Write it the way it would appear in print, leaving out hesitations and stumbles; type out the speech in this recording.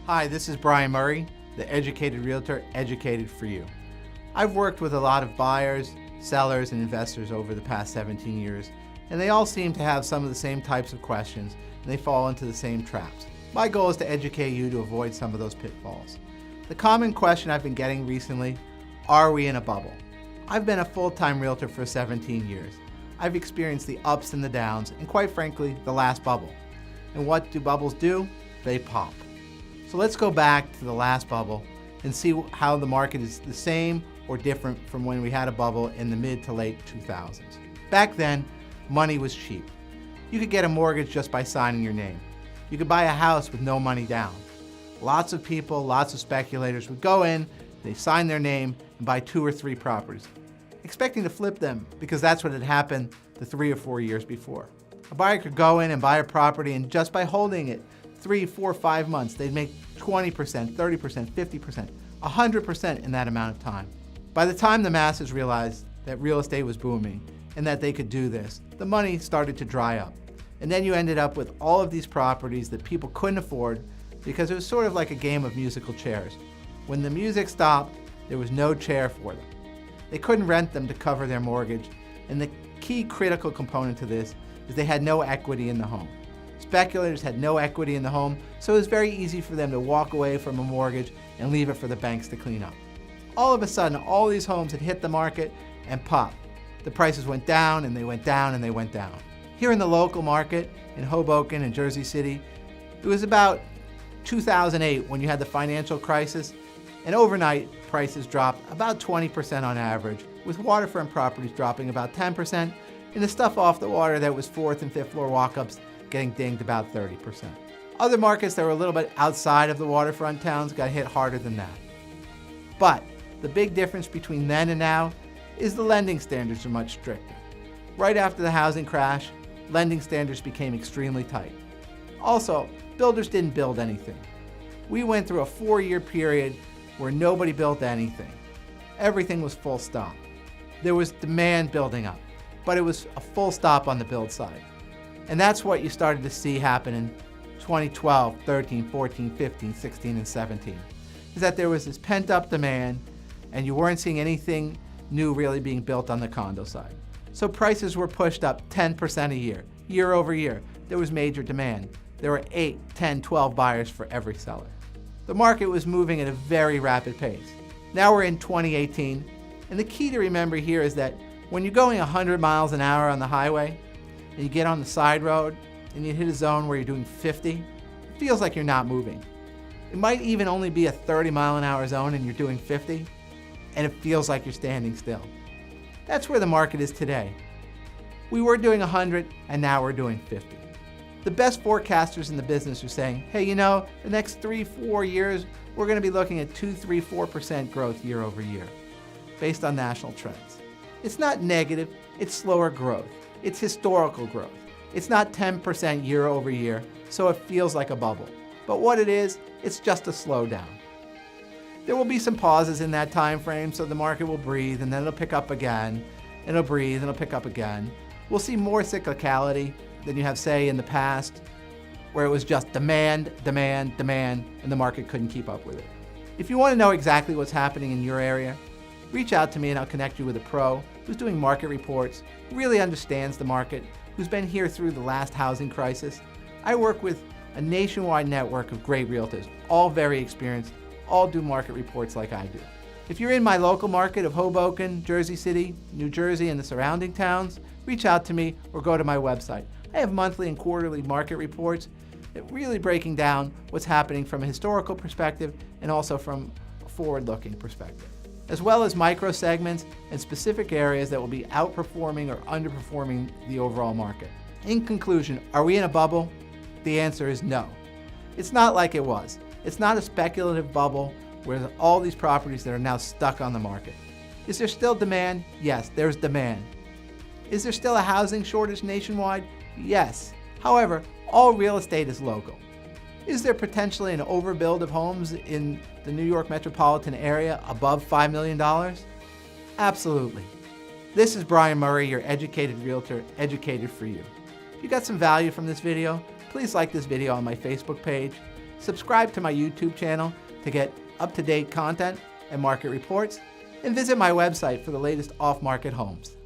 Hi, this is Brian Murray, the Educated Realtor, Educated for You. I've worked with a lot of buyers, sellers, and investors over the past 17 years, and they all seem to have some of the same types of questions, and they fall into the same traps. My goal is to educate you to avoid some of those pitfalls. The common question I've been getting recently, are we in a bubble? I've been a full-time realtor for 17 years. I've experienced the ups and the downs, and quite frankly, the last bubble. And what do bubbles do? They pop. So let's go back to the last bubble and see how the market is the same or different from when we had a bubble in the mid to late 2000s. Back then, money was cheap. You could get a mortgage just by signing your name. You could buy a house with no money down. Lots of people, lots of speculators would go in, they sign their name and buy 2 or 3 properties, expecting to flip them because that's what had happened the 3 or 4 years before. A buyer could go in and buy a property, and just by holding it 3, 4, 5 months, they'd make 20%, 30%, 50%, 100% in that amount of time. By the time the masses realized that real estate was booming and that they could do this, the money started to dry up. And then you ended up with all of these properties that people couldn't afford because it was sort of like a game of musical chairs. When the music stopped, there was no chair for them. They couldn't rent them to cover their mortgage, and the key critical component to this is they had no equity in the home. Speculators had no equity in the home, so it was very easy for them to walk away from a mortgage and leave it for the banks to clean up. All of a sudden, all these homes had hit the market and popped. The prices went down and they went down and they went down. Here in the local market, in Hoboken and Jersey City, it was about 2008 when you had the financial crisis, and overnight prices dropped about 20% on average, with waterfront properties dropping about 10%, and the stuff off the water that was 4th and 5th floor walk-ups getting dinged about 30%. Other markets that were a little bit outside of the waterfront towns got hit harder than that. But the big difference between then and now is the lending standards are much stricter. Right after the housing crash, lending standards became extremely tight. Also, builders didn't build anything. We went through a 4-year period where nobody built anything. Everything was full stop. There was demand building up, but it was a full stop on the build side. And that's what you started to see happen in 2012, 13, 14, 15, 16, and 17, is that there was this pent-up demand and you weren't seeing anything new really being built on the condo side. So prices were pushed up 10% a year, year over year. There was major demand. There were 8, 10, 12 buyers for every seller. The market was moving at a very rapid pace. Now we're in 2018, and the key to remember here is that when you're going 100 miles an hour on the highway, and you get on the side road, and you hit a zone where you're doing 50, it feels like you're not moving. It might even only be a 30-mile-an-hour zone and you're doing 50, and it feels like you're standing still. That's where the market is today. We were doing 100, and now we're doing 50. The best forecasters in the business are saying, hey, you know, the next 3, 4 years, we're going to be looking at 2, 3, 4% growth year over year, based on national trends. It's not negative, it's slower growth. It's historical growth. It's not 10% year over year, so it feels like a bubble. But what it is, it's just a slowdown. There will be some pauses in that time frame, so the market will breathe, and then it'll pick up again, and it'll breathe, and it'll pick up again. We'll see more cyclicality than you have, say, in the past, where it was just demand, demand, demand, and the market couldn't keep up with it. If you want to know exactly what's happening in your area, reach out to me and I'll connect you with a pro who's doing market reports, who really understands the market, who's been here through the last housing crisis. I work with a nationwide network of great realtors, all very experienced, all do market reports like I do. If you're in my local market of Hoboken, Jersey City, New Jersey, and the surrounding towns, reach out to me or go to my website. I have monthly and quarterly market reports that really breaking down what's happening from a historical perspective and also from a forward-looking perspective, as well as micro segments and specific areas that will be outperforming or underperforming the overall market. In conclusion, are we in a bubble? The answer is no. It's not like it was. It's not a speculative bubble where all these properties that are now stuck on the market. Is there still demand? Yes, there's demand. Is there still a housing shortage nationwide? Yes. However, all real estate is local. Is there potentially an overbuild of homes in the New York metropolitan area above $5 million? Absolutely. This is Brian Murray, your Educated Realtor, Educated for You. If you got some value from this video, please like this video on my Facebook page, subscribe to my YouTube channel to get up-to-date content and market reports, and visit my website for the latest off-market homes.